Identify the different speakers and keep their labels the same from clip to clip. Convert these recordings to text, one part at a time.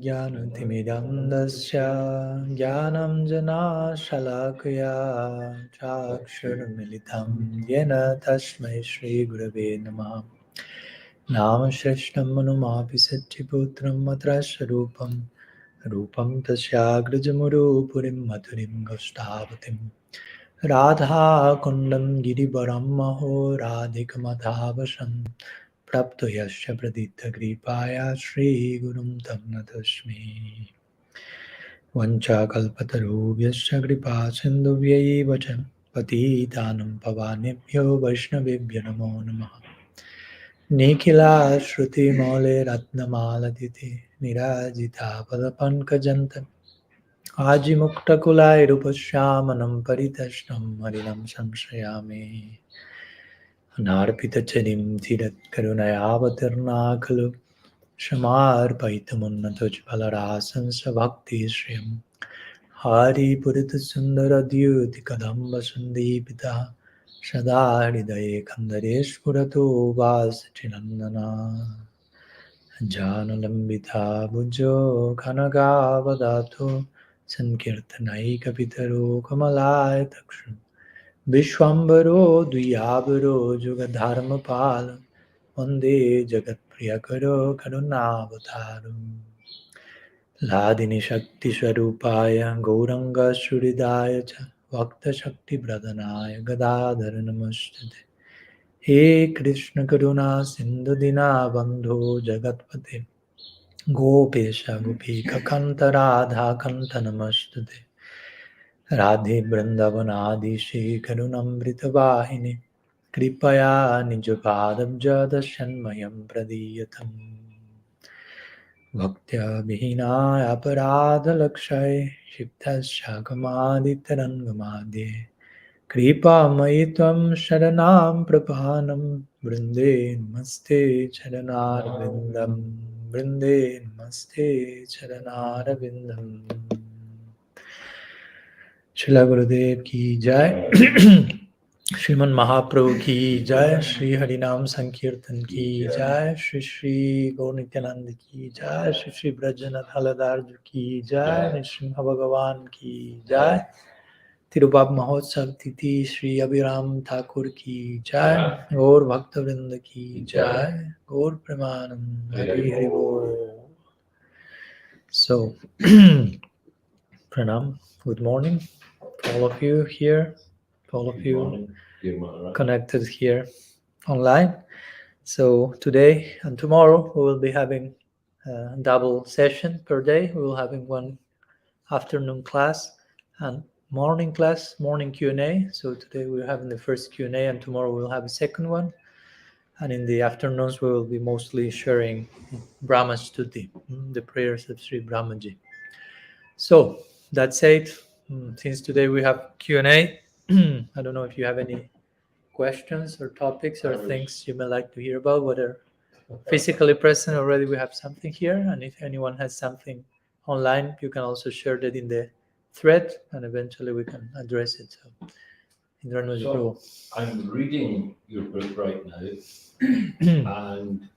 Speaker 1: ज्ञानतिमिरन्दस्य ज्ञानञ्जनशलाकया चाक्षुरुमिलितं येन तस्मै श्रीगुरवे नमः। नामश्रेष्ठं मनुमापि सच्चिपुत्रं मत्रस्वरूपं रूपं तस्याग्रजमुरुपुरीं मथुरीं गौष्ठावतीं राधाकुण्डं गिरिवरं महो राधिकमधावसं प्राप्तो यस्य प्रदीप्तकृपाया श्रीगुरुं तं नतोऽस्मि। वञ्चाकल्पतरुभ्यश्च कृपासिन्धुभ्यैव च पतितानं पावनेभ्यो वैष्णवेभ्यो नमो नमः। निखिलाश्रुतिमौलिरत्नमालतिथे निराजितापदपङ्कजन्तं आजिमुक्तकुलायरूपश्यामनं परितष्णं हरिणं संश्रयामि। अनार्पितचरिं धीरत्करुणयावतीर्णा खलु क्षमार्पयितुमुन्नतोज्ज्वलरासंस भक्तिश्रियं हरिपुरितसुन्दरद्युतिकदम्बसन्दीपितः सदा हृदये कन्दरे स्फुरतु वासचिनन्दना। जानलम्बिता भुजो घनगावदातो सङ्कीर्तनैकपितरो कमलायतक्षु विश्वम्भरो द्वियावरो जुगधर्मपाल वन्दे जगत्प्रियकरो करुणावतारम्। लादिनि शक्तिस्वरूपाय गौरङ्गसुहृदाय च भक्तशक्तिप्रदनाय गदाधर नमस्तुते। हे कृष्ण करुणा सिन्धु दीनबन्धो जगत्पते गोपेश गोपीकान्त राधाकान्त नमस्तुते। राधे वृन्दावनाधीशे करुणामृतवाहिनी कृपया निजपादब्जदर्शनमयं प्रदीयताम्। भक्त्या विहीनाय अपराधलक्षये क्षिप्तशाकमादितरङ्गमाद्ये कृपामयि त्वं शरणां प्रपन्नं वृन्दे नमस्ते चरणारविन्दं वृन्दे नमस्ते चरणारविन्दम्। श्रील गुरुदेव की जय। श्रीमन महाप्रभु की जय। श्री हरिनाम संकीर्तन की जय। श्री श्री गौर नित्यानंद की जय। श्री श्री ब्रजनाथ हलदार जी की जय। नृसिंह भगवान की जय। तिरुपाप महोत्सव तिथि श्री अभिराम ठाकुर की जय। गौर भक्तवृंद की जय। गौर प्रेमानंद हरि हरि बोल। So pranam, good morning to all of you here, to all of you connected here online. So today and tomorrow we will be having a double session per day. We will having one afternoon class and morning class, morning Q&A. So today we're having the first Q&A and tomorrow we'll have a second one. And in the afternoons we will be mostly sharing Brahma Stuti, the prayers of Sri Brahmaji. So that said, since today we have Q&A, I don't know if you have any questions or topics or things you may like to hear about, whether physically present already we have something here, and if anyone has something online, you can also share that in the thread, and eventually we can address it.
Speaker 2: So I'm reading your book right now, and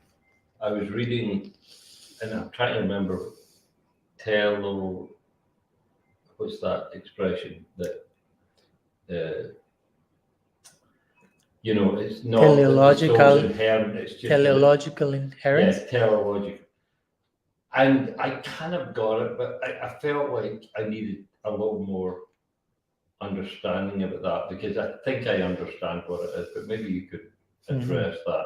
Speaker 2: I was reading, and I'm trying to remember, what's that expression that, it's not
Speaker 1: Teleological,
Speaker 2: inherent, it's just
Speaker 1: teleological inherence.
Speaker 2: Yeah, teleological. And I kind of got it, but I felt like I needed a little more understanding about that, because I think I understand what it is, but maybe you could address that,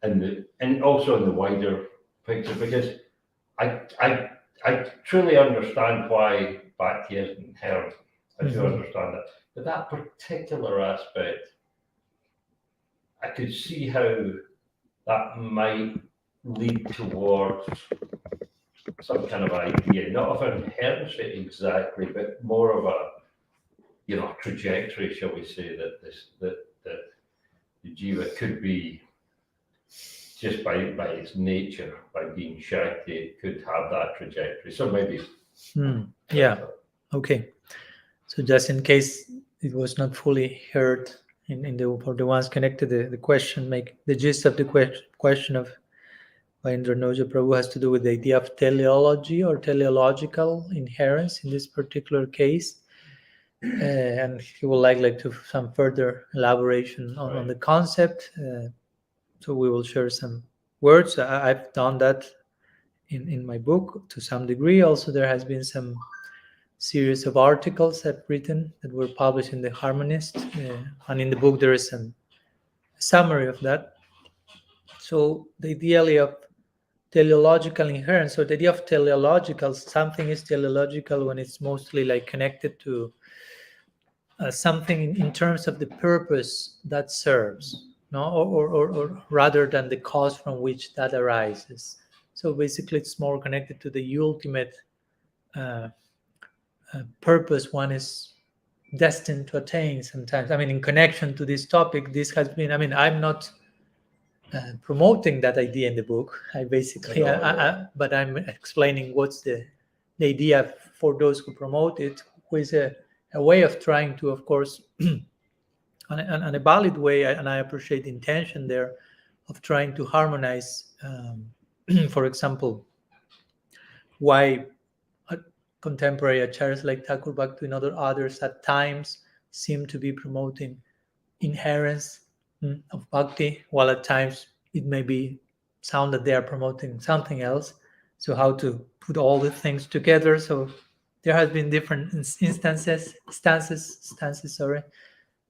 Speaker 2: and also in the wider picture, because I truly understand why bhakti is inherent. I do understand that, but that particular aspect, I could see how that might lead towards some kind of idea, not of inherence exactly, but more of a trajectory, shall we say, that the jiva could be, just by its nature, by being shakti, it could have that trajectory. So maybe.
Speaker 1: Yeah. Okay. So just in case it was not fully heard, for the ones connected, the question, make the gist of the question of by Indranoja Prabhu has to do with the idea of teleology or teleological inherence in this particular case. And he would like to some further elaboration on the concept. So we will share some words. I've done that in my book to some degree. Also, there has been some series of articles I've written that were published in the Harmonist, and in the book there is some summary of that. So the idea of teleological inherence, so the idea of teleological, something is teleological when it's mostly like connected to something in terms of the purpose that serves, no, or rather than the cause from which that arises. So basically, it's more connected to the ultimate purpose one is destined to attain. Sometimes, I mean, in connection to this topic, this has been. I mean, I'm not promoting that idea in the book. I basically, but I'm explaining what's the idea for those who promote it, who is a way of trying to, of course, and a valid way, and I appreciate the intention there of trying to harmonize, for example, why contemporary acharyas like Thakur Bhakti and others at times seem to be promoting inherence of bhakti, while at times it may be sound that they are promoting something else. So how to put all the things together? So there has been different stances. Sorry,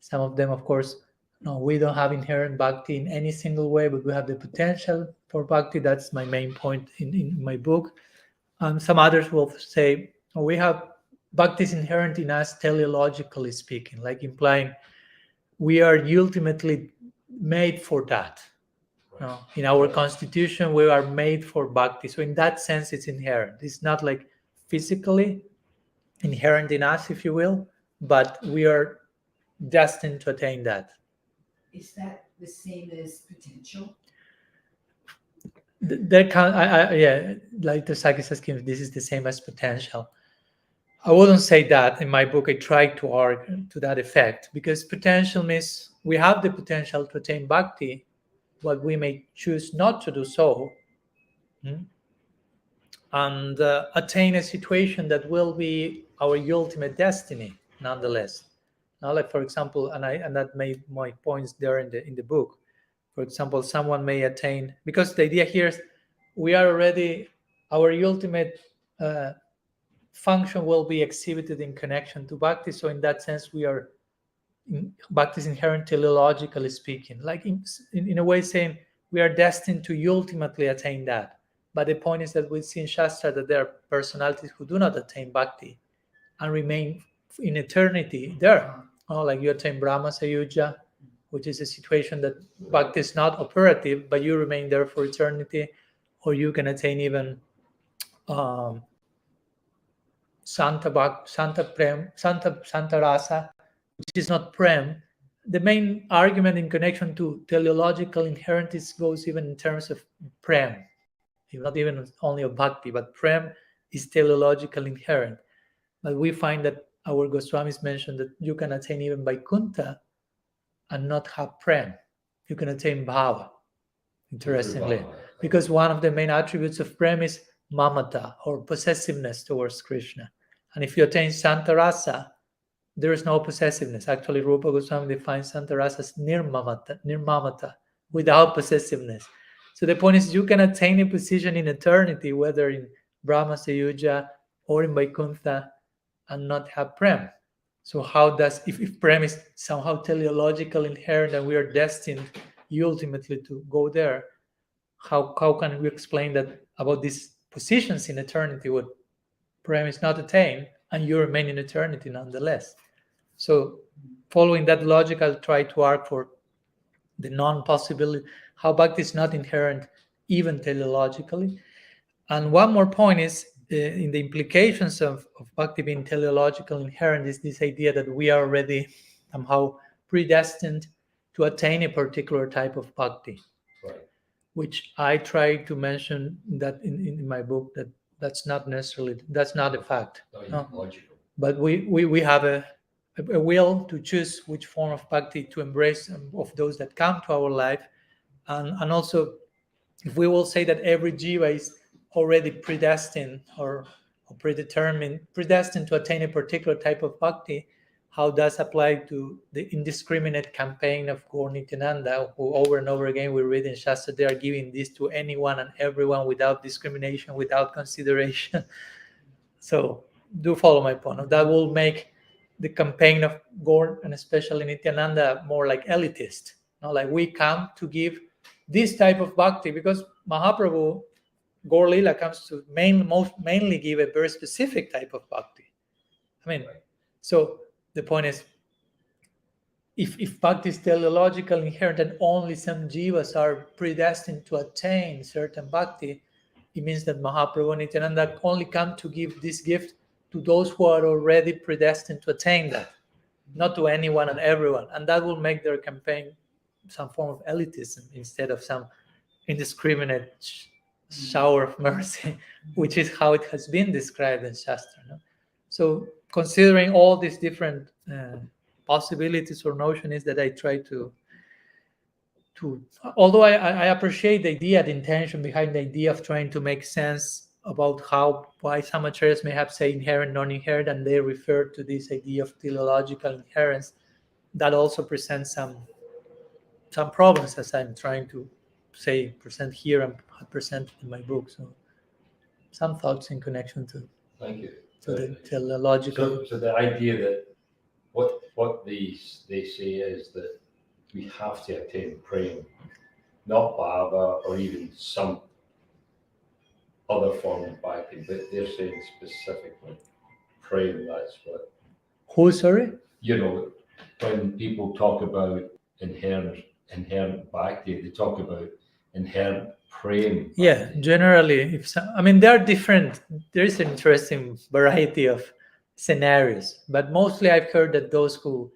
Speaker 1: some of them, of course, no, we don't have inherent bhakti in any single way, but we have the potential for bhakti. That's my main point in my book. Some others will say, oh, we have bhakti is inherent in us, teleologically speaking, like implying we are ultimately made for that. No, in our constitution, we are made for bhakti. So in that sense, it's inherent. It's not like physically inherent in us, if you will, but we are destined to attain that.
Speaker 3: Is that the same as potential?
Speaker 1: There can, yeah, like the Sakhya says, this is the same as potential. I wouldn't say that in my book. I try to argue to that effect, because potential means we have the potential to attain bhakti, but we may choose not to do so, and attain a situation that will be our ultimate destiny, nonetheless. Now, like for example, and that made my points there in the book. For example, someone may attain, because the idea here is we are already, our ultimate function will be exhibited in connection to bhakti. So in that sense, we are, bhakti is inherent teleologically speaking, like in a way saying we are destined to ultimately attain that. But the point is that we see in Shastra that there are personalities who do not attain bhakti and remain in eternity there. Oh, like you attain Brahma Sayuja, which is a situation that bhakti is not operative, but you remain there for eternity. Or you can attain even Santa Rasa, which is not Prem. The main argument in connection to teleological inherence goes even in terms of Prem, not even only of bhakti, but Prem is teleological inherent. But we find that our Goswamis mentioned that you can attain even Vaikuntha and not have Prem. You can attain Bhava, interestingly, because one of the main attributes of Prem is mamata, or possessiveness towards Krishna. And if you attain Santarasa, there is no possessiveness. Actually, Rupa Goswami defines Santarasa as nirmamata, without possessiveness. So the point is, you can attain a position in eternity, whether in Brahma Sayuja or in Vaikuntha, and not have Prem. So how does, if Prem is somehow teleological inherent and we are destined ultimately to go there, how can we explain that about these positions in eternity where Prem is not attained and you remain in eternity nonetheless? So following that logic, I'll try to argue for the non-possibility, how bhakti is not inherent even teleologically. And one more point is, in the implications of bhakti being teleological inherent, is this idea that we are already somehow predestined to attain a particular type of bhakti,
Speaker 2: Right.
Speaker 1: which I try to mention that in my book, that's not a fact. No.
Speaker 2: Logical.
Speaker 1: But we have a will to choose which form of bhakti to embrace of those that come to our life, and also if we will say that every jiva is already predestined or predestined to attain a particular type of bhakti, how does apply to the indiscriminate campaign of Gaur Nityananda, who over and over again we read in Shastra, they are giving this to anyone and everyone without discrimination, without consideration. So do follow my point. That will make the campaign of Gaur and especially Nityananda more like elitist. Like we come to give this type of bhakti because Mahaprabhu, Gaur Lila comes to mainly give a very specific type of bhakti. I mean, so the point is, if bhakti is teleological, inherent, and only some jivas are predestined to attain certain bhakti, it means that Mahaprabhu and Nityananda only come to give this gift to those who are already predestined to attain that, not to anyone and everyone. And that will make their campaign some form of elitism instead of some indiscriminate shower of mercy, which is how it has been described in Shastra. No? So considering all these different possibilities or notions that I try to although I appreciate the idea, the intention behind the idea of trying to make sense about why some acharyas may have say inherent, non-inherent, and they refer to this idea of teleological inherence, that also presents some problems, as I'm trying to present here and present in my book. So some thoughts in connection to
Speaker 2: Thank you.
Speaker 1: to the teleological.
Speaker 2: So the idea that what they say is that we have to attain prema, not bhava or even some other form of bhakti, but they're saying specifically prema. That's what.
Speaker 1: Who, sorry?
Speaker 2: When people talk about inherent bhakti, they talk about inherent prema.
Speaker 1: Yeah, generally, there are different. There is an interesting variety of scenarios, but mostly I've heard that those who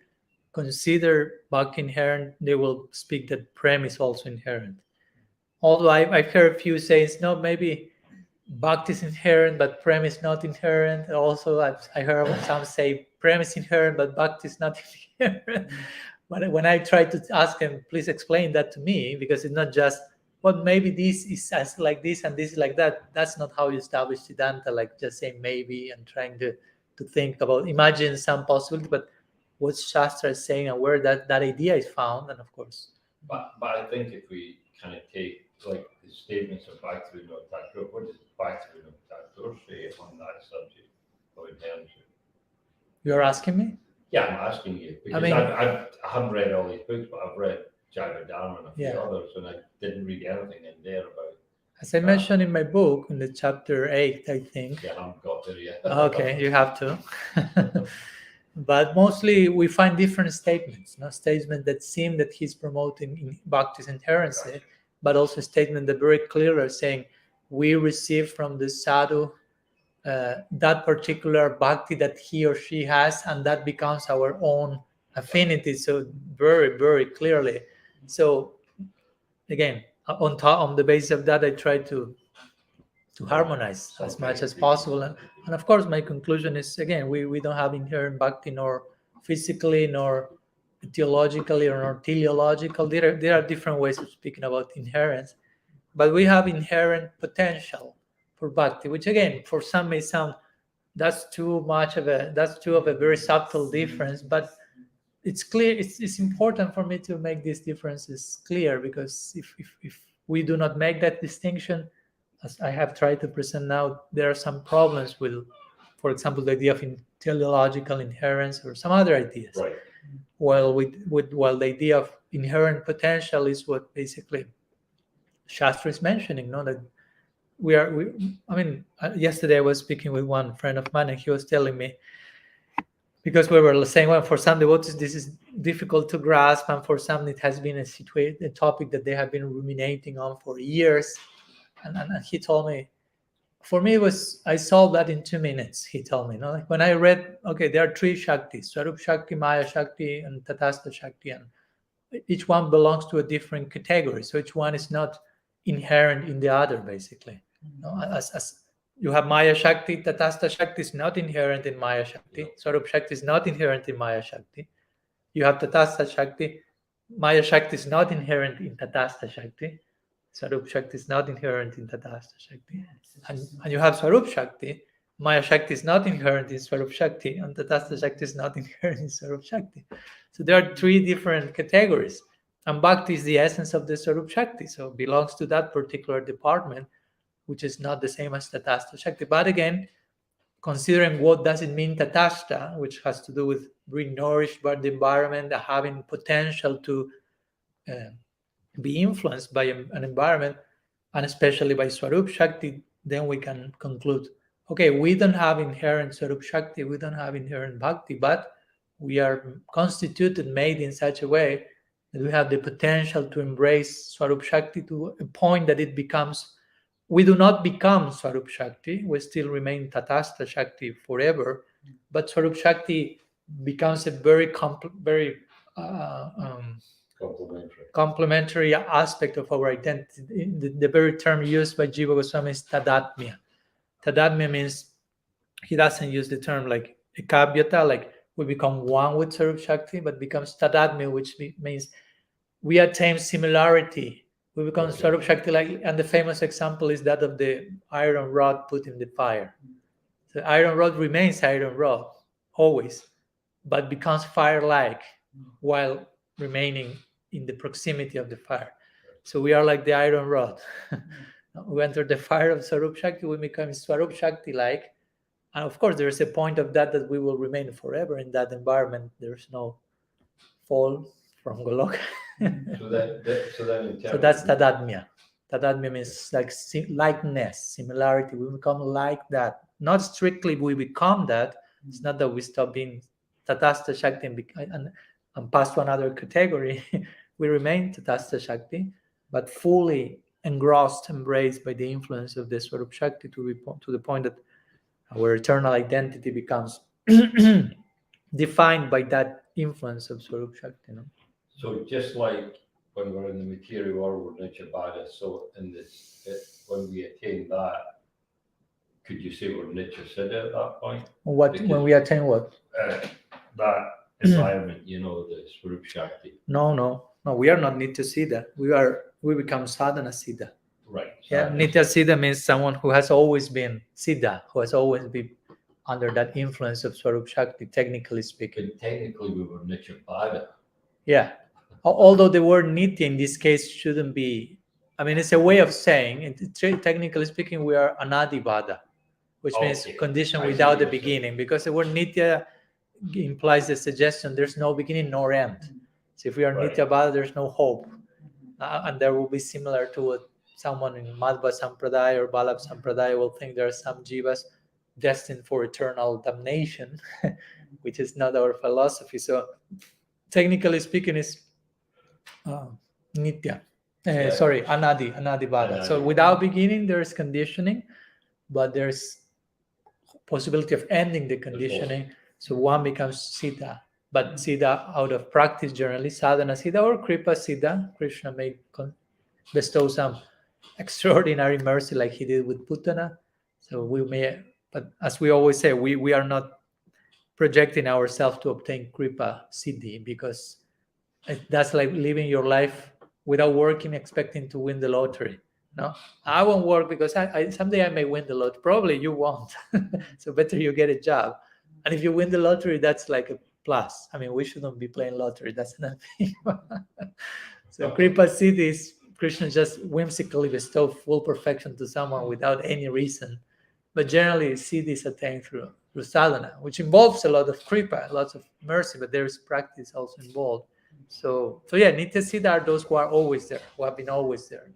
Speaker 1: consider bhakti inherent, they will speak that prema is also inherent. Although I've heard a few saying, no, maybe bhakti is inherent, but prema is not inherent. Also, I heard some say prema is inherent, but bhakti is not inherent. But when I try to ask them, please explain that to me, because it's not just, well, maybe this is as like this and this is like that. That's not how you establish Siddhanta, like just saying maybe and trying to think about, imagine some possibility, but what Shastra is saying and where that idea is found, and of course.
Speaker 2: But I think if we kind of take like the statements of Bhaktivinoda Thakur, what does Bhaktivinoda Thakur say on that subject of inherence?
Speaker 1: You're asking me?
Speaker 2: Yeah, I'm asking you because I haven't read all these books, but I've read Jiva Dharma and a few others, and I didn't read anything in there about.
Speaker 1: As I mentioned in my book, in the chapter 8, I think.
Speaker 2: Yeah, I haven't got there yet.
Speaker 1: Okay, you have to. But mostly we find different statements. Statements that seem that he's promoting in bhakti's inherence, but also statements that very clearly are saying we receive from the sadhu that particular bhakti that he or she has, and that becomes our own affinity. So very, very clearly. So again, on the basis of that, I try to harmonize as much as possible. And of course, my conclusion is, again, we don't have inherent bhakti nor physically, nor theologically, or teleological. There are different ways of speaking about inherence, but we have inherent potential for bhakti, which again, for some may sound that's too of a very subtle difference, but it's clear. It's important for me to make these differences clear, because if we do not make that distinction, as I have tried to present now, there are some problems with, for example, the idea of teleological inherence or some other ideas.
Speaker 2: Right.
Speaker 1: While the idea of inherent potential is what basically Shastra is mentioning, that yesterday I was speaking with one friend of mine, and he was telling me, because we were saying, well, for some devotees this is difficult to grasp, and for some it has been a topic that they have been ruminating on for years. And he told me, for me, I solved that in 2 minutes. He told me, like when I read, okay, there are 3 Shaktis, Swarup Shakti, Maya Shakti, and Tatastha Shakti, and each one belongs to a different category. So each one is not inherent in the other, basically. As you have Maya Shakti, Tatastha Shakti is not inherent in Maya Shakti. Swarup Shakti is not inherent in Maya Shakti. You have Tatastha Shakti. Maya Shakti is not inherent in Tatastha Shakti. Swarup Shakti is not inherent in Tatastha Shakti.
Speaker 3: Yeah,
Speaker 1: And you have Swarup Shakti. Maya Shakti is not inherent in Swarup Shakti, and Tatastha Shakti is not inherent in Swarup Shakti. So there are three different categories. And Bhakti is the essence of the Swarup Shakti, so it belongs to that particular department, which is not the same as Tatastha Shakti. But again, considering what does it mean Tatastha, which has to do with being nourished by the environment, having potential to be influenced by an environment, and especially by Swarup Shakti, then we can conclude, okay, we don't have inherent Swarup Shakti, we don't have inherent Bhakti, but we are constituted, made in such a way that we have the potential to embrace Swarup Shakti to a point that it becomes, we do not become Swarup Shakti, we still remain Tatastha Shakti forever, but Swarup Shakti becomes a very complementary aspect of our identity. The very term used by Jiva Goswami is tadatmya. Tadatmya means he doesn't use the term like ekavyata, like we become one with Swarup Shakti, but becomes tadatmya, which means we attain similarity. We become Swarup Shakti like, and the famous example is that of the iron rod put in the fire. The iron rod remains iron rod always, but becomes fire-like while remaining in the proximity of the fire. So we are like the iron rod. We enter the fire of Swarup Shakti, we become Swarup Shakti-like. And of course, there's a point of that we will remain forever in that environment. There's no fall from Goloka.
Speaker 2: So
Speaker 1: that's Tadatmya. Tadatmya means like likeness, similarity. We become like that. Not strictly we become that. It's not that we stop being Tatastha Shakti and pass to another category. We remain Tatastha Shakti, but fully engrossed, embraced by the influence of the Swarup Shakti to the point that our eternal identity becomes defined by that influence of Swarup Shakti.
Speaker 2: So just like when we're in the material world, we're Nitya-bhada, so in this, when we attain that, could you say we're Nitya-siddha at that point?
Speaker 1: When we attain what?
Speaker 2: That environment, the Swarup Shakti.
Speaker 1: No, we are not Nitya-siddha. We become sadhana-siddha.
Speaker 2: Right.
Speaker 1: Yeah, Nitya-siddha means someone who has always been siddha, who has always been under that influence of Swarup Shakti, technically speaking.
Speaker 2: But technically we were Nitya-bhada.
Speaker 1: Yeah. Although the word Nitya in this case shouldn't be, it's a way of saying, technically speaking, we are Anadi-bhada, which means condition without a beginning, because the word Nitya implies the suggestion there's no beginning nor end. So if we are Nitya-bhada, there's no hope. And there will be similar to what someone in Madhva Sampradaya or Vallabha Sampradaya will think there are some jivas destined for eternal damnation, which is not our philosophy. So technically speaking, it's Nitya. Anadi-bhada. So without beginning, there's conditioning, but there's possibility of ending the conditioning. So one becomes siddha, but siddha out of practice generally, sadhana siddha or kripa siddha. Krishna may bestow some extraordinary mercy like he did with Putana. So we may, but as we always say, we are not projecting ourselves to obtain kripa siddhi, because that's like living your life without working, expecting to win the lottery. No, I won't work because I someday I may win the lottery. Probably you won't. So better you get a job. And if you win the lottery, that's like a plus. We shouldn't be playing lottery. That's nothing. So kripa siddhi is Krishna just whimsically bestow full perfection to someone without any reason. But generally, siddhi is attained through sadhana, which involves a lot of kripa, lots of mercy, but there is practice also involved. So yeah, Nitya-siddha are those who are always there, who have been always there.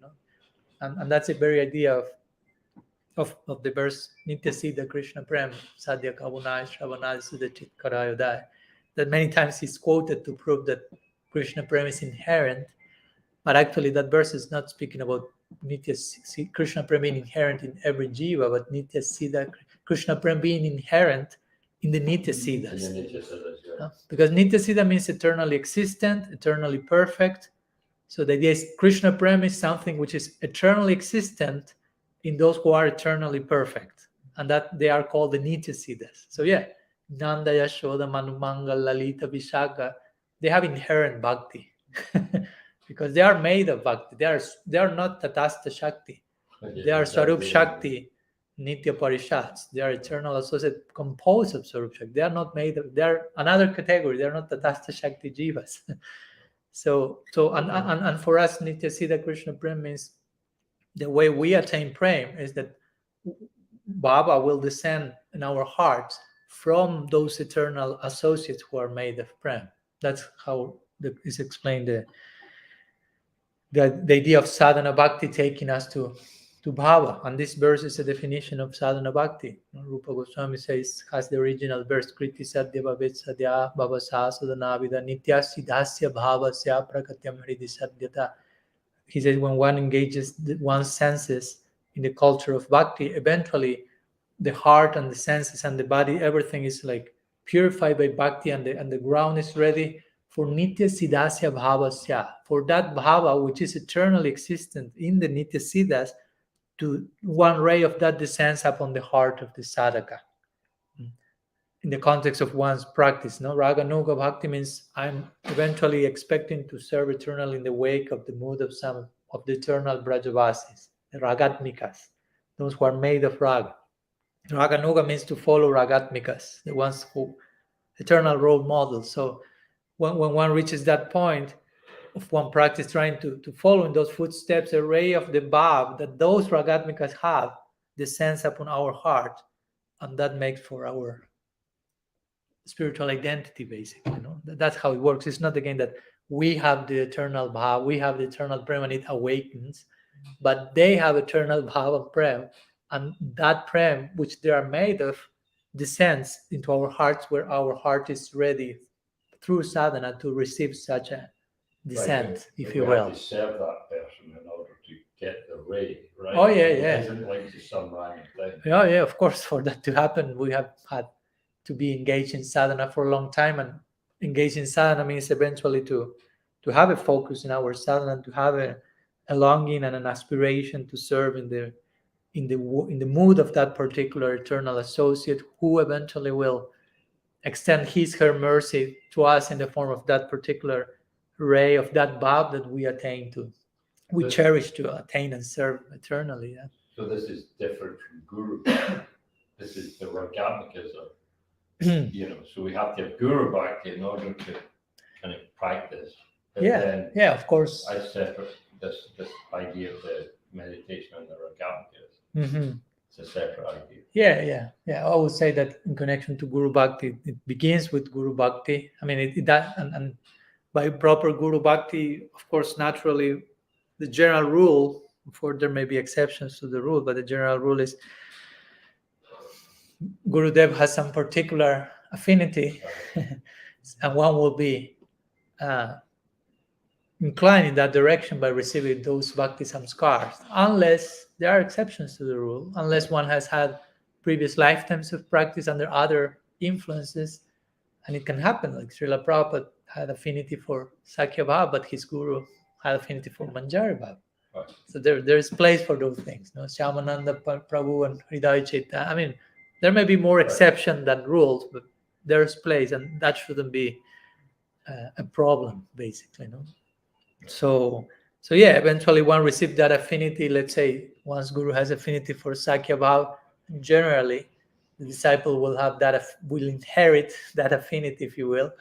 Speaker 1: And that's the very idea of the verse Nitya-siddha Krishna-prema Sadhya Kavunai Shravanai Sudachit Karayodai, that many times is quoted to prove that Krishna-prema is inherent. But actually, that verse is not speaking about Krishna-prema being inherent in every jiva, but Nitya-siddha, Krishna-prema being inherent in the Nitya-siddhas. Because Nitya-siddha means eternally existent, eternally perfect. So the idea is Krishna-prema is something which is eternally existent in those who are eternally perfect. And that they are called the Nitya-siddhas. So yeah, Nanda, Yashoda, Manu, Mangal, Lalita, Vishaka, they have inherent bhakti. because they are made of bhakti. They are not tatastha shakti. They are Swarup Shakti, Nitya Parishats. They are eternal associate composed of Swarup Shakti. They are not made of, they are another category. They are not Tatastha Shakti Jivas. So and for us, Nitya-siddha-prema means the way we attain prema is that Baba will descend in our hearts from those eternal associates who are made of prema. That's how is explained the idea of sadhana bhakti taking us to bhava. And this verse is a definition of sadhana bhakti. Rupa Goswami says, has the original verse, Kriti Sadhya Bhavet Sadhya Bhava Sadhana Vida Nitya-siddha-prema Prakatyam Hridi Sadhyata. He says, when one engages one's senses in the culture of bhakti, eventually the heart and the senses and the body, everything is like purified by bhakti, and the ground is ready for Nitya-siddhasya bhavasya, for that bhava which is eternally existent in the Nitya-siddhas, to one ray of that descends upon the heart of the sadhaka. In the context of one's practice, no? Raga Nuga Bhakti means I'm eventually expecting to serve eternally in the wake of the mood of some of the eternal Brajavasis, the Ragatmikas, those who are made of Raga. Raga Nuga means to follow Ragatmikas, the ones who eternal role models. So when one reaches that point of one practice trying to follow in those footsteps, a ray of the bhav that those Ragatmikas have descends upon our heart, and that makes for our spiritual identity, basically. That's how it works. It's not again that we have the eternal bhav, we have the eternal prema, and it awakens, but they have eternal bhav and prem, and that prem which they are made of descends into our hearts, where our heart is ready through sadhana to receive such a descent, if you will.
Speaker 2: We have to serve that person in order to get the ray, right?
Speaker 1: Oh yeah,
Speaker 2: It
Speaker 1: yeah.
Speaker 2: isn't like just some random thing.
Speaker 1: Yeah, of course. For that to happen, we have had to be engaged in sadhana for a long time, and engaged in sadhana means eventually to have a focus in our sadhana, to have a longing and an aspiration to serve in the mood of that particular eternal associate, who eventually will extend her mercy to us in the form of that particular ray of that bhav that we attain to, we cherish to attain and serve eternally. Yeah.
Speaker 2: So this is different from Guru. This is the Ragatmikas of, so we have to have Guru-bhakti in order to kind of practice. But then
Speaker 1: of course.
Speaker 2: I separate this idea of the meditation and the Ragatmikas.
Speaker 1: Mm-hmm.
Speaker 2: It's a separate idea.
Speaker 1: Yeah. I would say that in connection to Guru Bhakti, it begins with Guru Bhakti. I mean, and by proper Guru Bhakti, of course, naturally, the general rule, for there may be exceptions to the rule, but the general rule is Gurudev has some particular affinity, and one will be inclined in that direction by receiving those bhakti samskars, unless there are exceptions to the rule, unless one has had previous lifetimes of practice under other influences, and it can happen. Like Srila Prabhupada had affinity for Sakhya Bhava, but his guru had affinity for Manjari Bhava.
Speaker 2: Right.
Speaker 1: So there is place for those things. Shyamananda Prabhu and Hridaya Chaitanya. I mean, there may be more exception than rules, but there's place, and that shouldn't be a problem, basically. So eventually one receives that affinity. Let's say one's guru has affinity for Sakhya Bhava. Generally, the disciple will have will inherit that affinity, if you will.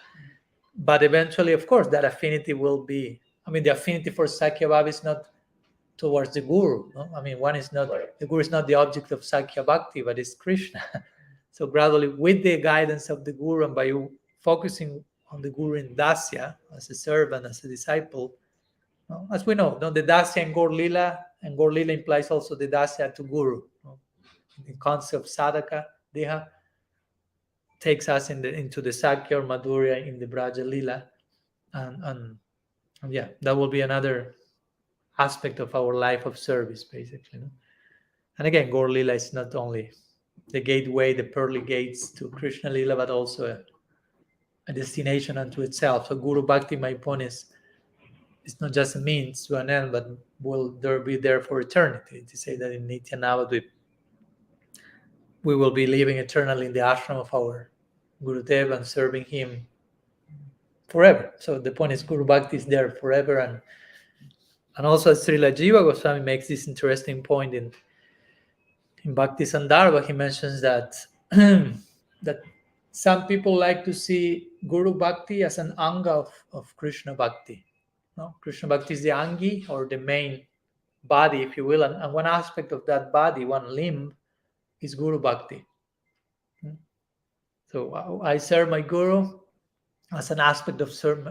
Speaker 1: But eventually, of course, that affinity will be. I mean, the affinity for Sakhya Bhava is not towards the guru. I mean, one is not the guru is not the object of Sakhya Bhakti, but it's Krishna. So gradually, with the guidance of the guru, and by focusing on the guru in dasya as a servant, as a disciple, as we know, the dasya in Gaur Lila, and Gaur Lila implies also the dasya to guru. The concept of sadhaka deha takes us into the Sakhya or Madhurya in the Braja Lila, and that will be another aspect of our life of service, basically. And again, Gaur Lila is not only the gateway, the pearly gates to Krishna Lila, but also a destination unto itself. So Guru Bhakti, my point is, it's not just a means to an end, but will there be there for eternity. To say that in Nitya Navadvip, we will be living eternally in the ashram of our Gurudev and serving him forever. So the point is, Guru Bhakti is there forever, and And also Srila Jiva Goswami makes this interesting point in Bhakti Sandarbha. He mentions that that some people like to see Guru-bhakti as an anga of Krishna-bhakti. No? Krishna-bhakti is the angi, or the main body, if you will, and one aspect of that body, one limb, is Guru-bhakti. So I serve my Guru as an aspect of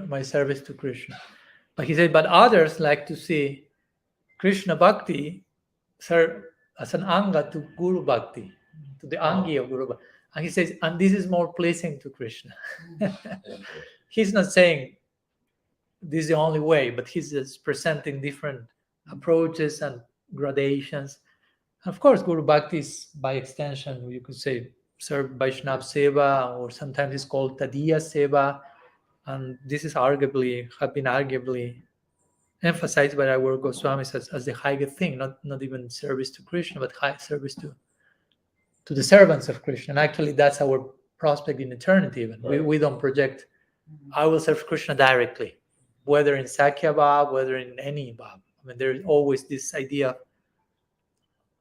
Speaker 1: my service to Krishna. But he said, but others like to see Krishna-bhakti serve as an anga to Guru-bhakti, to the angi of Guru-bhakti. And he says, and this is more pleasing to Krishna. He's not saying this is the only way, but he's just presenting different approaches and gradations. Of course, Guru Bhakti is, by extension, you could say, served Vaishnava Seva, or sometimes it's called Tadiya Seva. And this is have been arguably emphasized by our Goswamis as the higher thing, not even service to Krishna, but high service to the servants of Krishna. And actually, that's our prospect in eternity even. Right. We don't project, I will serve Krishna directly, whether in Sakhya Bhav, whether in any Bhav. I mean, there's always this idea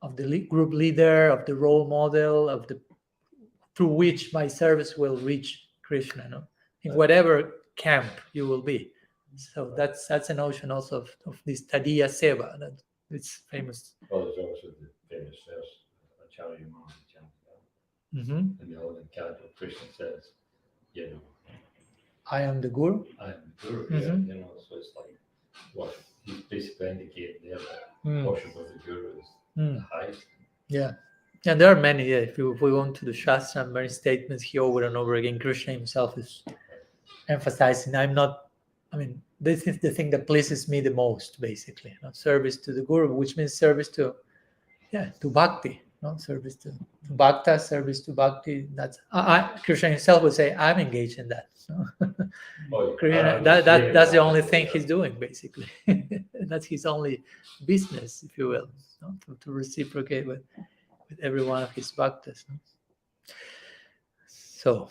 Speaker 1: of the group leader, of the role model, through which my service will reach Krishna, no? In whatever camp you will be. So that's a notion also of this Tadiya Seva, that it's famous.
Speaker 2: Well, there's also the famous verse, Acharya Maharaj.
Speaker 1: Mm-hmm.
Speaker 2: And the old account of Krishna says,
Speaker 1: I am the Guru.
Speaker 2: I am the Guru.
Speaker 1: Mm-hmm.
Speaker 2: Yeah, so it's like what he's basically indicating there that worship of the Guru is the highest.
Speaker 1: Yeah. And there are many, if we want to the Shastra, many statements here over and over again. Krishna himself is emphasizing, this is the thing that pleases me the most, basically. Service to the Guru, which means service to Bhakti. Service to Bhakta, service to Bhakti. That's Krishna himself would say, I'm engaged in that. Krishna, that's the only thing he's doing, basically. That's his only business, if you will, to reciprocate with every one of his bhaktas. So,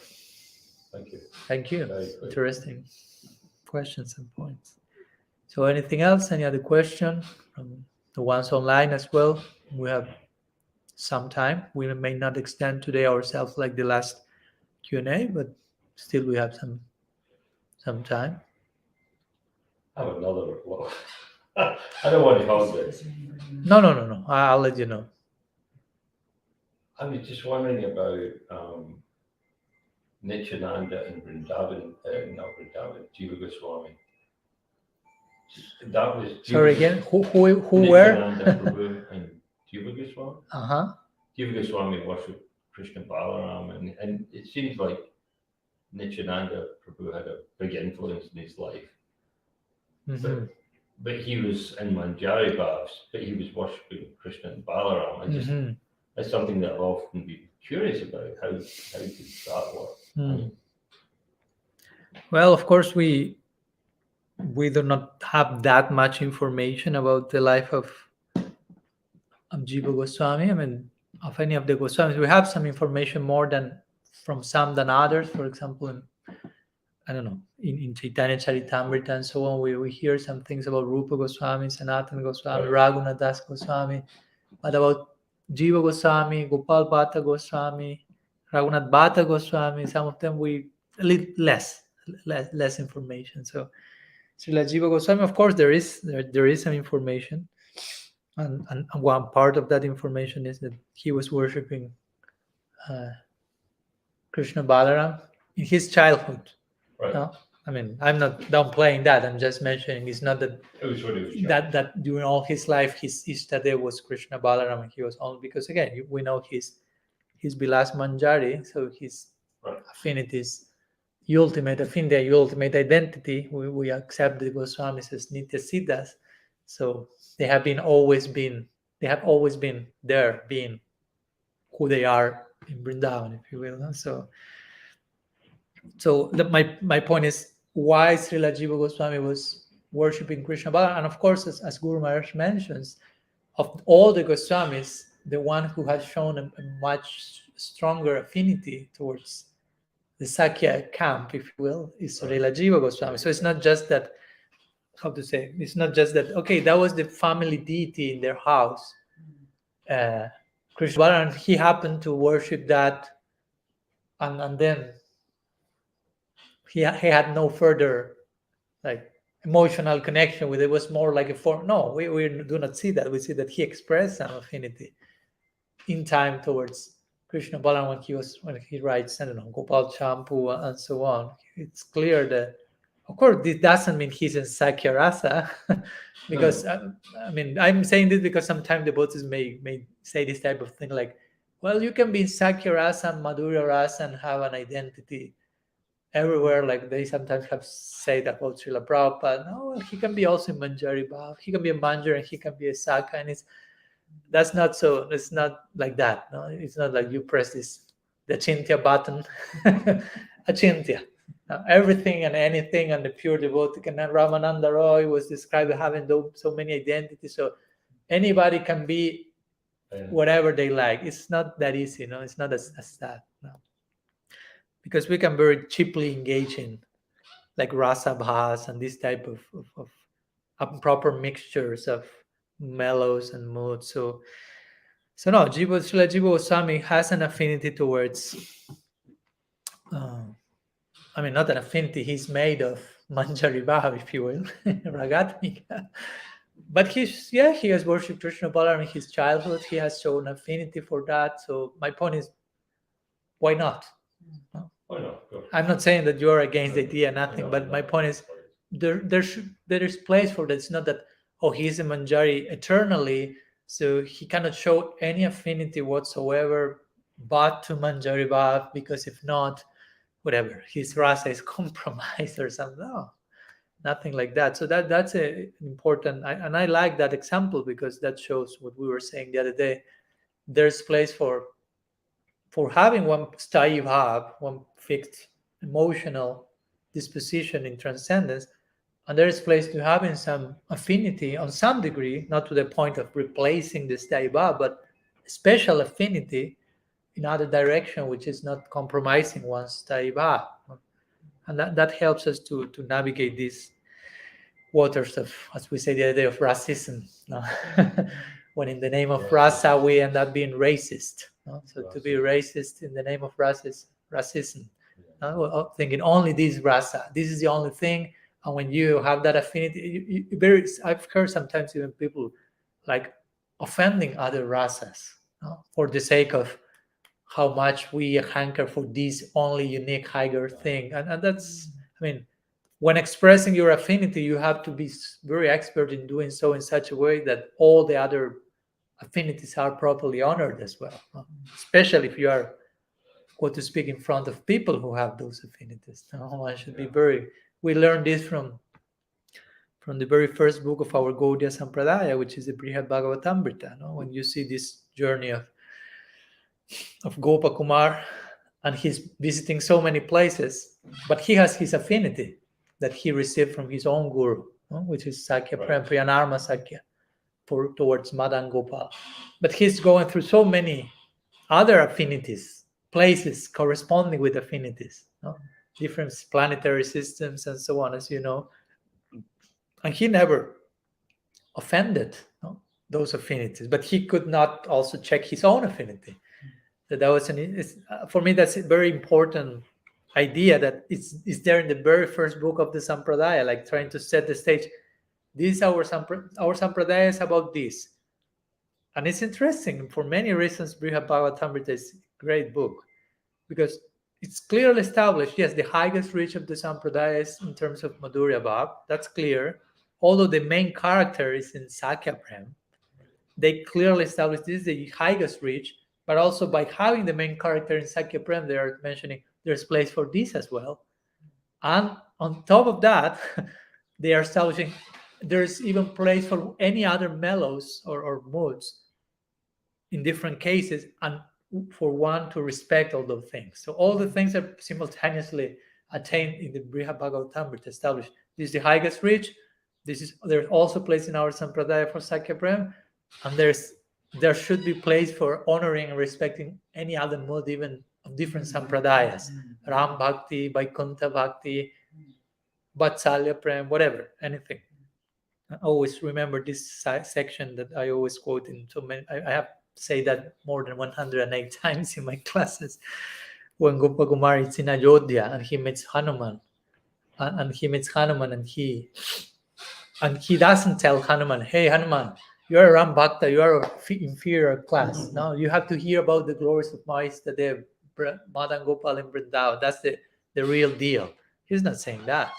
Speaker 1: thank you. Interesting questions and points. So, anything else? Any other question from the ones online as well? We have some time. We may not extend today ourselves like the last Q&A, but still we have some time.
Speaker 2: I have another one. I don't want to hold it.
Speaker 1: No. I'll let you know.
Speaker 2: I was just wondering about Nityananda and Vrindavan, not Vrindavan, Jiva Goswami. That was Jiva.
Speaker 1: Sorry again. Who were?
Speaker 2: Nityananda Prabhu and Jiva Goswami. Jiva Goswami worshipped Krishna Balaram, and it seems like Nityananda Prabhu had a big influence in his life. Mm-hmm. But he was in Manjari Bhavs, but he was worshipping Krishna and Balaram. That's something that I've often been curious about. How did that work?
Speaker 1: Well, of course, we do not have that much information about the life of Jiva Goswami. Of any of the Goswamis, we have some information more from some than others. For example, in Chaitanya Charitamrita and so on, we hear some things about Rupa Goswami, Sanatana Goswami, Raghunath Das Goswami, but about Jiva Goswami, Gopal Bhatta Goswami, Raghunath Bhatta Goswami, some of them we a little less information. So Srila Jiva Goswami, of course, there is some information, and one part of that information is that he was worshipping Krishna Balaram in his childhood.
Speaker 2: Right.
Speaker 1: No? I'm not downplaying that. I'm just mentioning it's not that that during all his life his Ishtadev was Krishna Balaram. He was only because again we know his Vilas Manjari, so his affinity is ultimate affinity, ultimate identity. We accept the Goswamis as Nitya-siddhas, so they have always been there, being who they are in Vrindavan, if you will. So my point is why Srila Jiva Goswami was worshipping Krishna Balaram, and of course, as Guru Maharaj mentions, of all the Goswamis, the one who has shown a much stronger affinity towards the Sakhya camp, if you will, is Srila Jiva Goswami. So it's not just that how to say, it's not just that, okay, that was the family deity in their house. Krishna Balaram, he happened to worship that, and then he had no further like emotional connection with it. It was more like a form. No, we do not see that. We see that he expressed some affinity in time towards Krishna Balaram when he writes, I don't know, Gopal Champu and so on. It's clear that, of course, this doesn't mean he's in Sakhya rasa, because I mean, I'm saying this because sometimes devotees may say this type of thing, like, well, you can be in Sakhya rasa and Madhurya rasa and have an identity everywhere, like they sometimes have said about Srila Prabhupada. No, well, he can be also in Manjari Bhav. He can be a Manjari and he can be a Sakhya, and that's not so. It's not like that. No, it's not like you press the Achintya button, Achintya. Everything and anything, and the pure devotee. And Ramananda Roy was described having so many identities. So anybody can be whatever they like. It's not that easy. No, it's not as that. No. Because we can very cheaply engage in like rasa bhas and this type of improper mixtures of mellows and moods. So no, Srila Jiva Goswami has an affinity towards, I mean, not an affinity, he's made of Manjari Bhav, if you will, Ragatmika. But he has worshipped Krishna Balaram in his childhood. He has shown affinity for that. So my point is, why not? No?
Speaker 2: Why not?
Speaker 1: I'm not saying that you're against the idea, nothing, but my point is there is place for that. It's not that, oh, he's a Manjari eternally, so he cannot show any affinity whatsoever but to Manjari Bhav, because if not, whatever, his rasa is compromised or something. No, nothing like that. So that's an important, and I like that example because that shows what we were saying the other day. There's place for having one sthayi bhav, one fixed emotional disposition in transcendence, and there is place to having some affinity on some degree, not to the point of replacing the sthayi bhav, but special affinity in other direction, which is not compromising one's sthayi bhav. And that helps us to navigate these waters of, as we say the other day, of racism. No? When in the name of rasa we end up being racist. No? So to be racist in the name of racism. No? Thinking only this rasa, this is the only thing. And when you have that affinity, I've heard sometimes even people like offending other rasas, no? For the sake of how much we hanker for this only unique higher thing. And that's, I mean, when expressing your affinity, you have to be very expert in doing so in such a way that all the other affinities are properly honored as well. Especially if you are, what to speak, in front of people who have those affinities. One should be very. We learned this from the very first book of our Gaudiya Sampradaya, which is the Brihad Bhagavatamrita. No? When you see this journey of Gopa Kumar, and he's visiting so many places, but he has his affinity that he received from his own guru, which is Sakhya Prem, Priyanarma Sakhya, towards Madan Gopal. But he's going through so many other affinities, places corresponding with affinities, different planetary systems and so on, as you know. And he never offended those affinities, but he could not also check his own affinity. That was for me, that's a very important idea that is there in the very first book of the Sampradaya, like trying to set the stage. This is our Sampradaya is about this. And it's interesting for many reasons. Brihad Bhagavatamrita is a great book because it's clearly established, yes, the highest reach of the Sampradaya is in terms of Madhurya Bhav, that's clear. Although the main character is in Sakhya Prem, they clearly established this is the highest reach. But also by having the main character in Sakhya Prem, they are mentioning there's place for this as well. And on top of that, they are establishing there's even place for any other mellows or moods in different cases, and for one to respect all those things. So all the things are simultaneously attained in the Brihad Bhagavatamrita established. This is the highest reach. There's also place in our Sampradaya for Sakhya Prem, and there should be place for honoring and respecting any other mood, even of different sampradayas, Ram Bhakti, Vaikuntha Bhakti, Vatsalya Prem, whatever, anything. I always remember this section that I always quote in so many. I have say that more than 108 times in my classes. When Gopakumar is in Ayodhya and he meets Hanuman, and he meets Hanuman, and he doesn't tell Hanuman, "Hey Hanuman, you are a Ram Bhakta, you are of inferior class. No, you have to hear about the glories of ISTAGOSTHI, Madan Gopal and Vrindavan. That's the real deal." He's not saying that.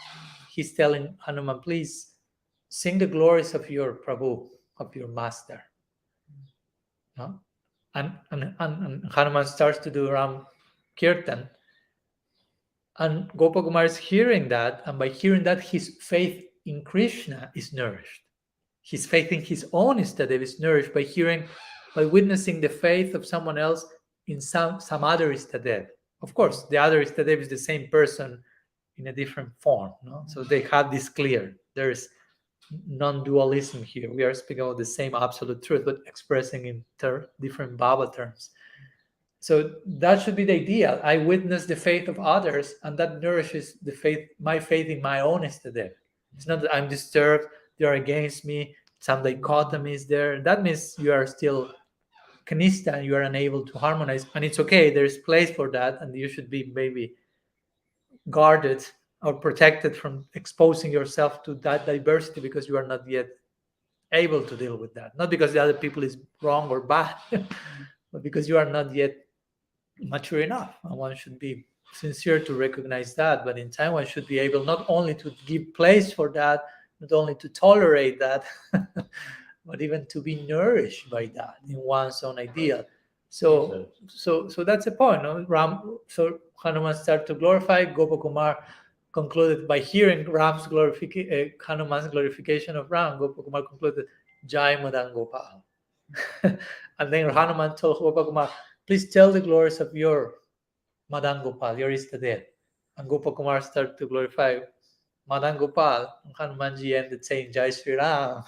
Speaker 1: He's telling Hanuman, please sing the glories of your Prabhu, of your master. No? And Hanuman starts to do Ram Kirtan. And Gopakumar is hearing that, and by hearing that, his faith in Krishna is nourished. His faith in his own Istadev is nourished by witnessing the faith of someone else in some other Istadev. Of course, the other Istadev is the same person in a different form. No? So they have this clear. There is non-dualism here. We are speaking about the same absolute truth, but expressing in different Baba terms. So that should be the ideal. I witness the faith of others, and that nourishes my faith in my own Istadev. It's not that I'm disturbed, they are against me, some dichotomy is there. That means you are still kanista and you are unable to harmonize. And it's okay, there's place for that, and you should be maybe guarded or protected from exposing yourself to that diversity because you are not yet able to deal with that. Not because the other people is wrong or bad, but because you are not yet mature enough. And one should be sincere to recognize that. But in time, one should be able not only to give place for that, not only to tolerate that, but even to be nourished by that in one's own ideal. So that's the point. No? So Hanuman started to glorify. Gopakumar concluded by hearing Hanuman's glorification of Ram. Gopakumar concluded, Jai Madan Gopal. And then Hanuman told Gopakumar, please tell the glories of your Madan Gopal, your Istadev. And Gopakumar started to glorify Madan Gopal. And Hanumanji ended saying Jai Sri Ram.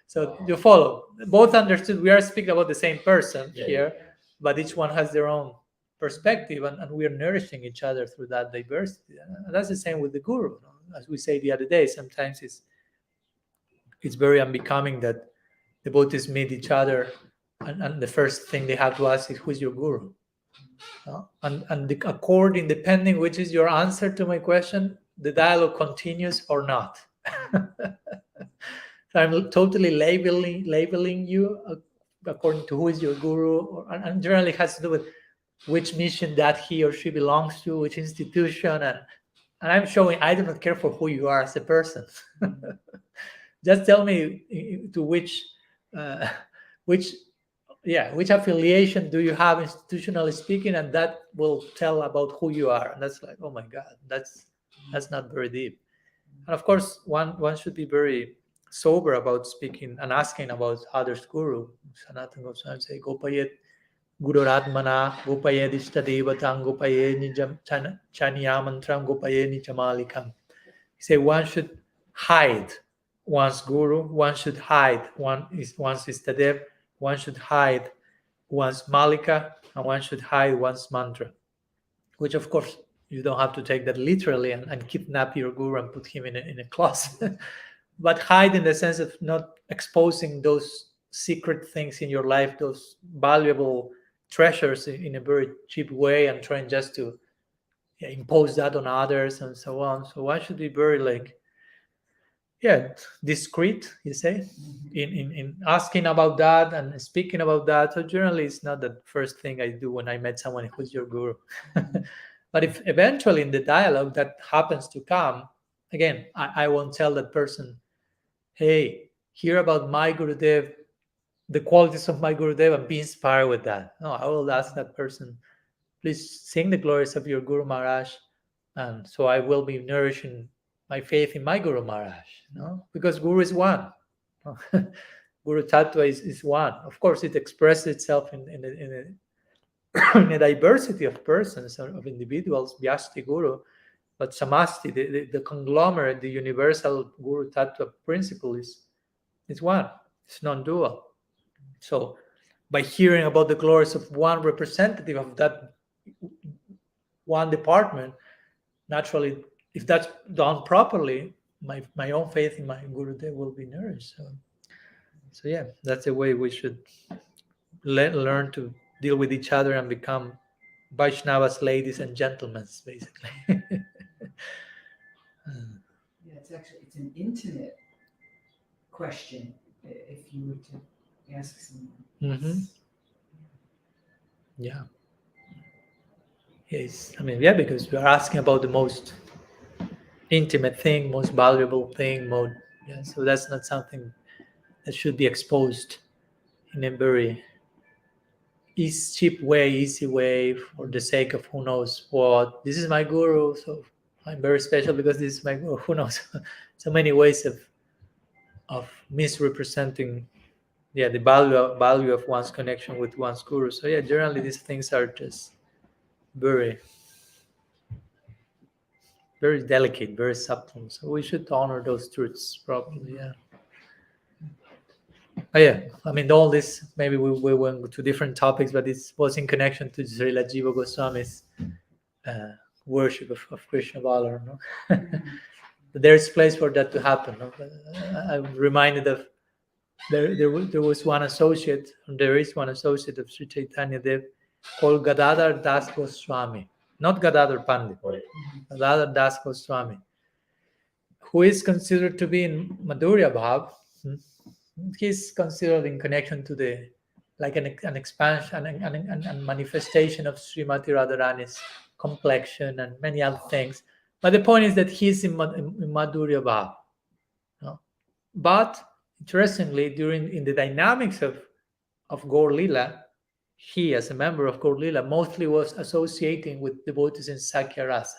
Speaker 1: So you follow. Both understood we are speaking about the same person here, but each one has their own perspective, and we are nourishing each other through that diversity. And that's the same with the Guru. As we say the other day, sometimes it's very unbecoming that devotees meet each other, and the first thing they have to ask is, who's your Guru? And according, depending which is your answer to my question, the dialogue continues or not. So I'm totally labeling you according to who is your Guru, and generally has to do with which mission that he or she belongs to, which institution, and I'm showing I do not care for who you are as a person. Just tell me to which affiliation do you have institutionally speaking, and that will tell about who you are. And that's like, oh my God, that's not very deep. And of course, one should be very sober about speaking and asking about others' Guru. Sanatana Goswami say, Gopayet Guru Ratmana, Gopayet Ishtadevatang, Gopayet Nijam Chaniyamantram, Gopayet Nichamalikam. He say one should hide one's Guru, one should hide one's Istadev, one should hide one's Malika, and one should hide one's mantra. Which, of course, you don't have to take that literally and kidnap your Guru and put him in a closet. But hide in the sense of not exposing those secret things in your life, those valuable treasures in a very cheap way, and trying just to impose that on others and so on. So one should be very discreet, you say, in asking about that and speaking about that. So generally, it's not the first thing I do when I met someone who's your Guru. But if eventually in the dialogue that happens to come, again, I won't tell that person, hey, hear about my Gurudev, the qualities of my Gurudev, and be inspired with that. No, I will ask that person, please sing the glories of your Guru Maharaj, and so I will be nourishing my faith in my Guru Maharaj. No? Because Guru is one. Guru Tattva is one. Of course, it expresses itself in a diversity of persons, of individuals, Vyasti Guru, but Samasti, the conglomerate, the universal Guru Tattva principle is one. It's non-dual. So by hearing about the glories of one representative of that one department, naturally, if that's done properly, my own faith in my Gurudev will be nourished. So yeah, that's the way we should learn to deal with each other and become Vaishnavas, ladies and gentlemen, basically.
Speaker 3: Yeah, it's an intimate question if you were to ask someone.
Speaker 1: Mhm. Yeah. Yes. I mean, yeah, because we are asking about the most intimate thing, most valuable thing, yeah. So that's not something that should be exposed in a very cheap way, easy way, for the sake of who knows what. This is my guru, so I'm very special because this is my guru. Who knows? So many ways of misrepresenting, yeah, the value of one's connection with one's guru. So yeah, generally these things are just very, very delicate, very subtle. So we should honor those truths properly. Yeah. Oh yeah, I mean all this. Maybe we went to different topics, but it was in connection to Srila Jiva Goswami's worship of Krishna Valor. No? There's place for that to happen. No? I'm reminded of there was one associate, and there is one associate of Sri Chaitanya Dev called Gadadhar Das Goswami, not Gadadhar Pandit, Gadadhar Das Goswami, who is considered to be in Madhurya Bhav. He's considered in connection to the like an expansion and manifestation of Srimati Radharani's complexion and many other things. But the point is that he's in Madhurya Bhav. No? But interestingly, in the dynamics of Gaur Lila, he, as a member of Gaur Lila, mostly was associating with devotees in Sakhya Rasa.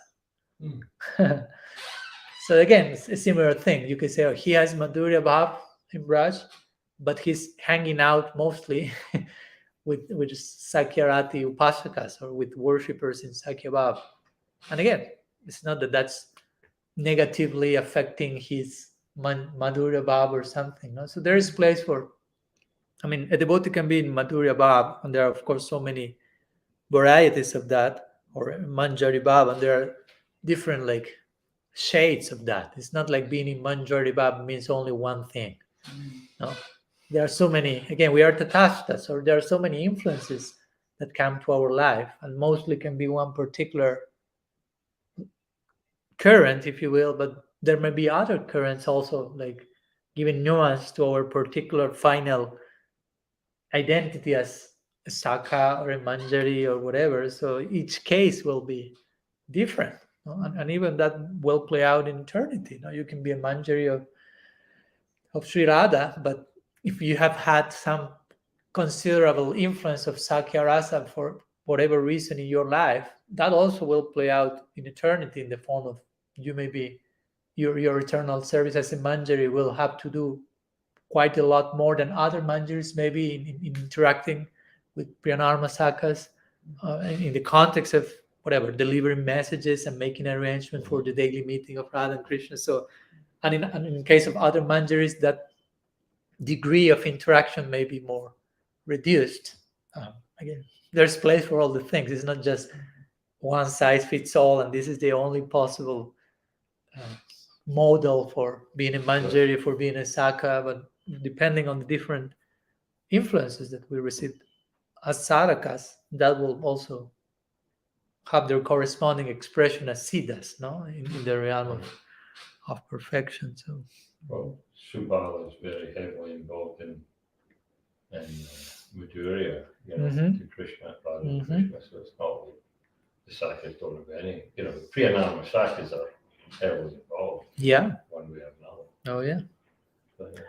Speaker 1: So again, it's a similar thing. You could say, oh, he has Madhurya Bhav in Braj, but he's hanging out mostly with Sakyarati Upasakas or with worshippers in Sakhya Bhav. And again, it's not that that's negatively affecting his Madhurya Bhav or something. No? So there is place for, I mean, a devotee can be in Madhurya Bhav, and there are, of course, so many varieties of that, or Manjari Bhav, and there are different like shades of that. It's not like being in Manjari Bhav means only one thing. No, there are so many. Again, we are Tatashtas, or there are so many influences that come to our life, and mostly can be one particular current, if you will, but there may be other currents also, like giving nuance to our particular final identity as a Sakha or a Manjari or whatever. So each case will be different, no? And even that will play out in eternity. You can be a Manjari of Sri Radha, but if you have had some considerable influence of Sakhya Rasa for whatever reason in your life, that also will play out in eternity in the form of you may be your eternal service as a Manjari will have to do quite a lot more than other Manjaris, maybe in interacting with Priyanarma Sakhas in the context of whatever, delivering messages and making arrangements for the daily meeting of Radha and Krishna. So, and in case of other Manjaris, that degree of interaction may be more reduced. Again, there's place for all the things. It's not just one size fits all, and this is the only possible model for being a Manjari, for being a Sakha, but depending on the different influences that we receive as sadhakas, that will also have their corresponding expression as siddhas, no, in the realm of perfection. So,
Speaker 2: well, Subala is very heavily involved in Madhurya, to Krishna, Radha and Krishna. So it's not like the Sakhas don't have any, Priyanarma Sakhas are heavily involved.
Speaker 1: Yeah.
Speaker 2: One way or another.
Speaker 1: Oh yeah.
Speaker 2: So, yeah.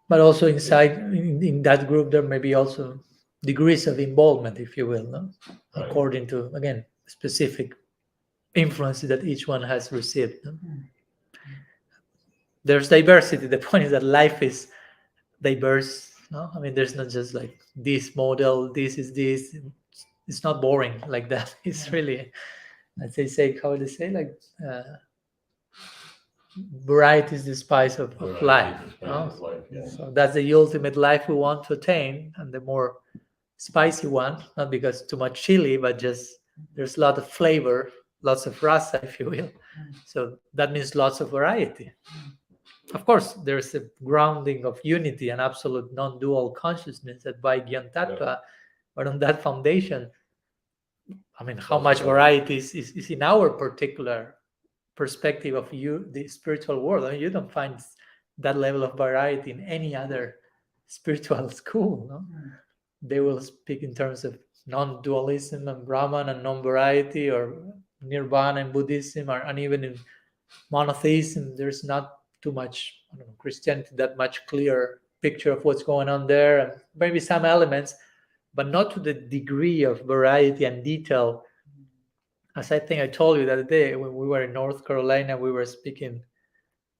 Speaker 1: But also inside in that group there may be also degrees of involvement, if you will, no? Right. According to, again, specific influences that each one has received. No? There's diversity. The point is that life is diverse. No, I mean there's not just like this model. This is this. It's not boring like that. It's really, as they say, how they say, like variety is the spice of life. No? Yeah. So that's the ultimate life we want to attain, and the more spicy one, not because too much chili, but just there's a lot of flavor lots of rasa, if you will. So that means lots of variety. Of course, there's a grounding of unity and absolute non-dual consciousness at Vaigyan Tattva, but on that foundation, I mean, how much variety is in our particular perspective of you, the spiritual world. I mean, you don't find that level of variety in any other spiritual school. No? They will speak in terms of non-dualism and Brahman and non-variety, or Nirvana in Buddhism, and even in monotheism. There's not too much, I don't know, Christianity, that much clear picture of what's going on there, and maybe some elements, but not to the degree of variety and detail. As I think I told you that day when we were in North Carolina, we were speaking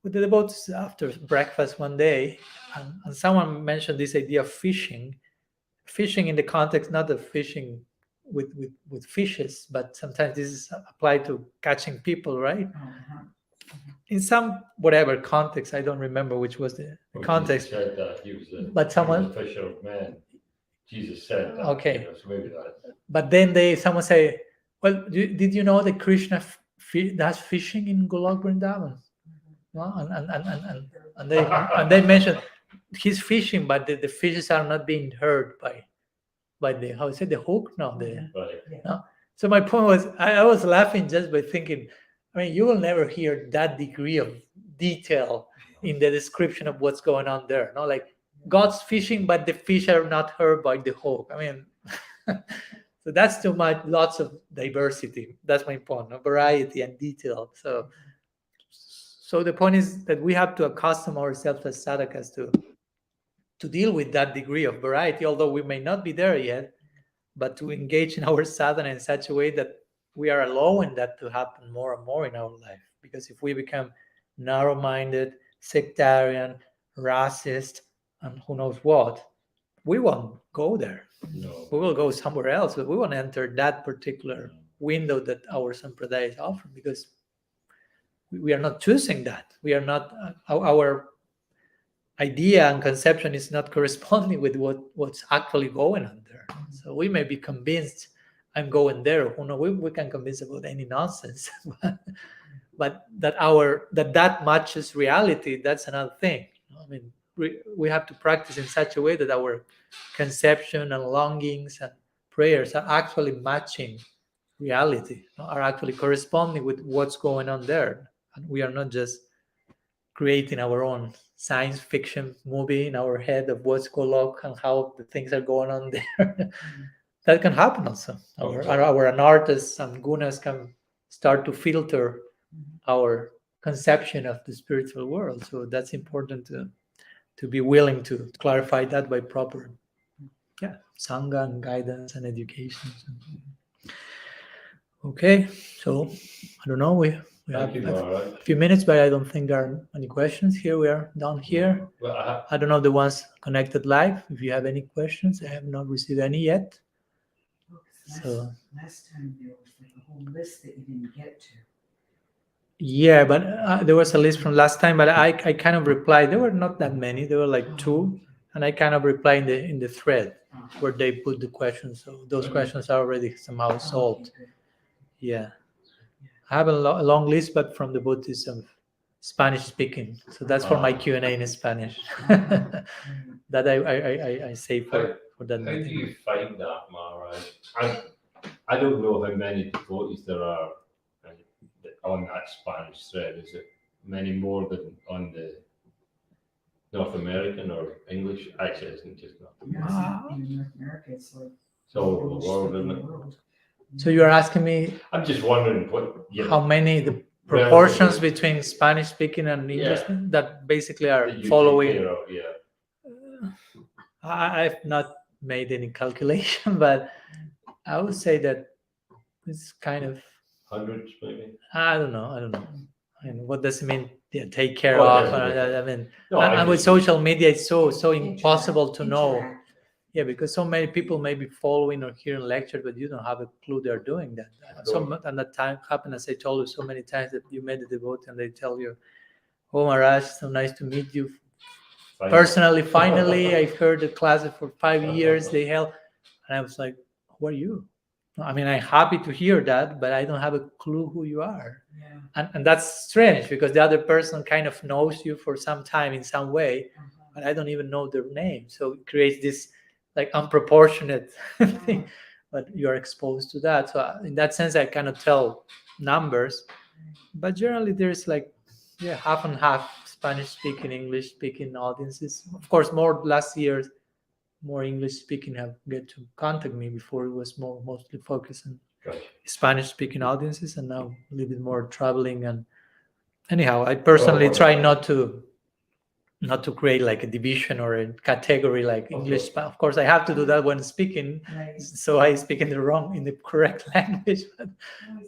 Speaker 1: with the devotees after breakfast one day, and someone mentioned this idea of fishing in the context not of fishing with fishes, but sometimes this is applied to catching people, right? In some whatever context, I don't remember which was the context.
Speaker 2: Jesus said that he was
Speaker 1: But someone,
Speaker 2: the fisher of men. Jesus said that.
Speaker 1: Okay.
Speaker 2: You know, so maybe that.
Speaker 1: But then someone say, well, did you know that Krishna does fishing in Golok Vrindavan? No? And they mentioned he's fishing, but the fishes are not being hurt by the, how is it, the hook? No, no. So my point was, I was laughing just by thinking, I mean, you will never hear that degree of detail in the description of what's going on there. No, like God's fishing, but the fish are not hurt by the hook. I mean, so that's too much. Lots of diversity. That's my point. No? Variety and detail. So the point is that we have to accustom ourselves as sadhakas to deal with that degree of variety, although we may not be there yet, but to engage in our sadhana in such a way that we are allowing that to happen more and more in our life. Because if we become narrow-minded, sectarian, racist, and who knows what, we won't go there.
Speaker 2: No.
Speaker 1: We will go somewhere else, but we won't enter that particular window that our sampradaya is offering, because we are not choosing that. We are not, our idea and conception is not corresponding with what's actually going on there. So we may be convinced I'm going there. Who knows? We can convince about any nonsense, but that matches reality, that's another thing. I mean, we have to practice in such a way that our conception and longings and prayers are actually matching reality, are actually corresponding with what's going on there. And we are not just creating our own science fiction movie in our head of what's Golok and how the things are going on there. That can happen also. Our anarthas and gunas can start to filter our conception of the spiritual world. So that's important to be willing to clarify that by proper sangha and guidance and education. Okay, so I don't know, we have a few minutes, but I don't think there are any questions here. We are down here.
Speaker 2: Well,
Speaker 1: I don't know the ones connected live. If you have any questions, I have not received any yet.
Speaker 3: Last time there was like a whole list that you didn't get to.
Speaker 1: Yeah, but there was a list from last time, but I kind of replied. There were not that many. There were like 2, and I kind of replied in the thread where they put the questions. So those questions are already somehow solved. Yeah, I have a long list, but from the Buddhism, Spanish speaking. So that's for my Q&A in Spanish. That I say for that.
Speaker 2: How do you find that, Maharaj? I don't know how many devotees there are on that Spanish thread. Is it many more than on the North American or English? Actually, it isn't just North American.
Speaker 3: In North America, it's like
Speaker 2: So all over the world, isn't it?
Speaker 1: So you are asking me?
Speaker 2: I'm just wondering
Speaker 1: how many the proportions between Spanish speaking and English that basically are following. I've not made any calculation, but I would say that it's kind of
Speaker 2: hundreds, maybe.
Speaker 1: I don't know. And what does it mean? Take care of. I mean, and with social media, it's so impossible to know. Yeah, because so many people may be following or hearing lectures, but you don't have a clue they're doing that. And that time happened, as I told you so many times, that you met a devotee and they tell you, "Oh, Maharaj, so nice to meet you personally. Finally, I've heard the classes for 5 years. They held," and I was like, "Who are you?" I mean, I'm happy to hear that, but I don't have a clue who you are.
Speaker 3: Yeah.
Speaker 1: And that's strange because the other person kind of knows you for some time in some way, but I don't even know their name. So it creates this like unproportionate thing, but you're exposed to that. So in that sense, I cannot tell numbers, but generally there's like, yeah, half and half Spanish speaking, English speaking audiences. Of course, more last year, more English speaking have get to contact me. Before it was mostly focused on
Speaker 2: Gotcha.
Speaker 1: Spanish speaking audiences, and now a little bit more traveling. And anyhow, I personally try not to create like a division or a category like English. Of course, I have to do that when speaking,
Speaker 3: Right.
Speaker 1: so I speak in the correct language.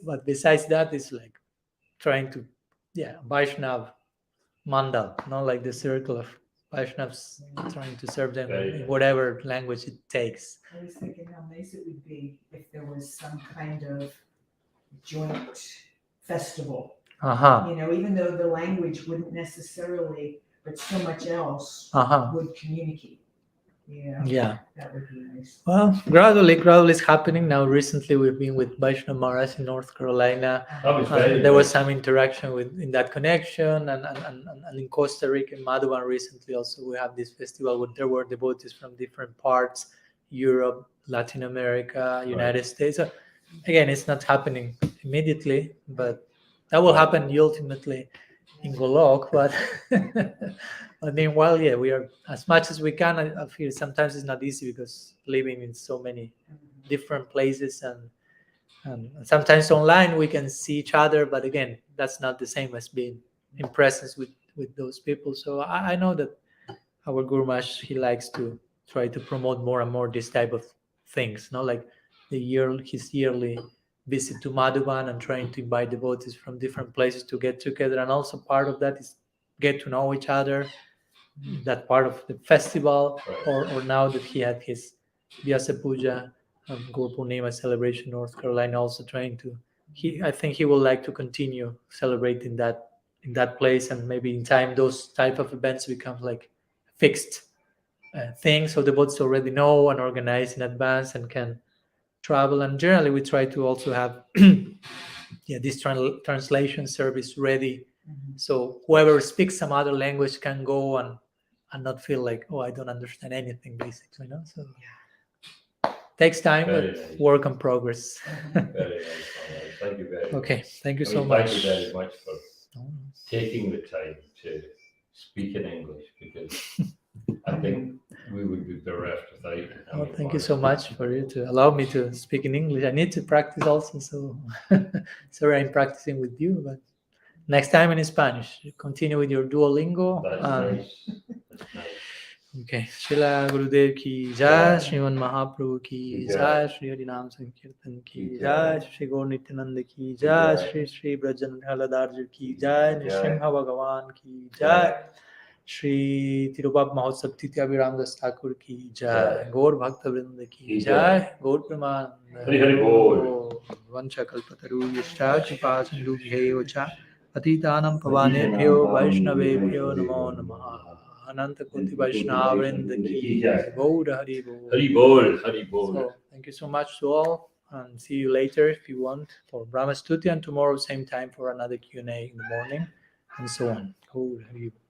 Speaker 1: But besides that, it's like trying to, Vaishnav Mandal, not like the circle of Vaishnavs, trying to serve them in whatever language it takes.
Speaker 3: I was thinking how nice it would be if there was some kind of joint festival. You know, even though the language wouldn't necessarily, but so much else would communicate.
Speaker 1: Yeah.
Speaker 3: That would be nice.
Speaker 1: Well, gradually it's happening now. Recently, we've been with Vaishnav Maharaj in North Carolina. There was some interaction in that connection, and in Costa Rica, in Madhuban recently also we have this festival where there were devotees from different parts, Europe, Latin America, United States. So, again, it's not happening immediately, but that will happen ultimately in Golok. But I mean, we are as much as we can. I feel sometimes it's not easy because living in so many different places, and sometimes online we can see each other, but again, that's not the same as being in presence with those people. So I know that our Guru Maharaj, he likes to try to promote more and more this type of things, like his yearly visit to Madhuban and trying to invite devotees from different places to get together. And also part of that is get to know each other, that part of the festival, or now that he had his Vyasa Puja, Guru Purnima celebration in North Carolina, also trying to, I think he would like to continue celebrating that in that place, and maybe in time those type of events become like fixed things, so the devotees already know and organize in advance and can travel. And generally we try to also have this translation service ready, so whoever speaks some other language can go and not feel like, oh, I don't understand anything, basically, so takes time, but work in progress.
Speaker 2: Very nice. Thank you very much.
Speaker 1: Okay, thank you so much.
Speaker 2: Thank you very much for taking the time to speak in English, because I think we would be bereft without it.
Speaker 1: Well, thank you so much for you to allow me to speak in English. I need to practice also, so sorry I'm practicing with you, but next time in Spanish. Continue with your Duolingo.
Speaker 2: That's nice. That's nice.
Speaker 1: Okay. Srila Gurudev ki jai, Sriman Mahaprabhu ki jai, Shri Harinam Sankirtan ki jai, Shri Gaur Nityananda ki jai, Shri Brajan Haladarji ki jai, Nrsimha Bhagavan ki jai, Shri Tirubab Mahotsav Titya Abhiram Das Thakur ki jai, Gaur Bhakta Vrinda ki jai, Gaur Pramananda.
Speaker 2: Hari Hari Bol.
Speaker 1: Vancha Kalpataru Yashta Kripa Sindhu Bhyo Cha Patitanam Pavanebhyo Vaishnavebhyo Namo Namaha. Ananta Koti Vaishnava Vrinda ki jai. Gaur Hari Bol.
Speaker 2: Hari Bol. Hari Bol.
Speaker 1: So thank you so much to all, and see you later if you want for Brahma Stuti, and tomorrow same time for another Q&A in the morning, and so on. Gaur Hari Bol.